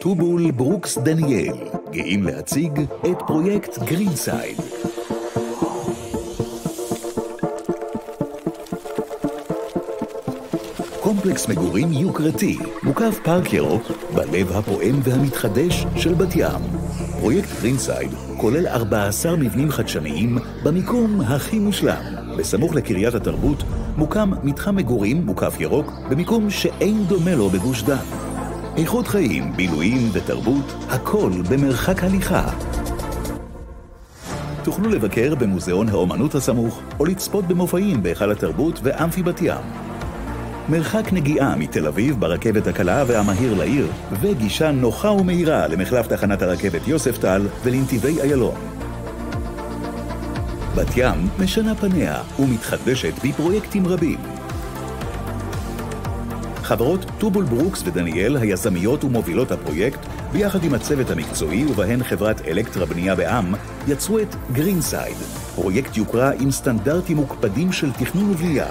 טובול ברוקס דניאל גאים להציג את פרויקט גרינסייד. קומפלקס מגורים יוקרתי, מוקף פארק ירוק, בלב הפועם והמתחדש של בת ים. פרויקט גרינסייד כולל 14 מבנים חדשניים במיקום הכי מושלם. בסמוך לקריית התרבות מוקם מתחם מגורים מוקף ירוק במיקום שאין דומה לו בגוש דן. איכות חיים, בילויים ותרבות, הכל במרחק הליכה. תוכלו לבקר במוזיאון האומנות הסמוך או לצפות במופעים בהיכל התרבות ואמפי בת ים. מרחק נגיעה מתל אביב ברכבת הקלה והמהיר לעיר, וגישה נוחה ומהירה למחלף תחנת הרכבת יוספטל ולנתיבי איילון. בת ים משנה פניה ומתחדשת בפרויקטים רבים. חברות טובול ברוקס ודניאל היזמיות ומובילות הפרויקט, ביחד עם הצוות המקצועי ובהן חברת אלקטרה בנייה בע"מ, יצרו את גרינסייד, פרויקט יוקרה עם סטנדרטים מוקפדים של תכנון ובנייה.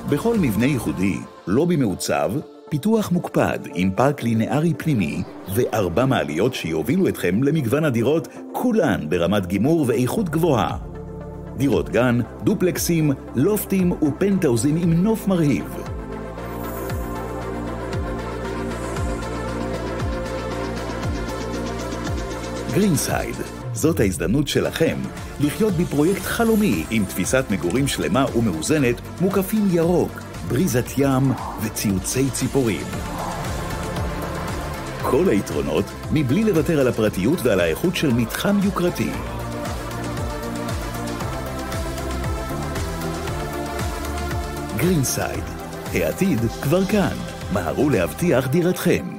בכל מבנה ייחודי, לובי מעוצב, פיתוח מוקפד עם פארק לינארי פנימי ו4 מעליות שיובילו אתכם למגוון הדירות, כולן ברמת גימור ואיכות גבוהה. דירות גן, דופלקסים, לופטים ופנטאוזים עם נוף מרהיב. גרינסייד, זאת ההזדמנות שלכם לחיות בפרויקט חלומי עם תפיסת מגורים שלמה ומאוזנת, מוקפים ירוק, בריזת ים וציוצי ציפורים. כל היתרונות מבלי לוותר על הפרטיות ועל האיכות של מתחם יוקרתי. גרינסייד, העתיד כבר כאן, מהרו להבטיח דירתכם.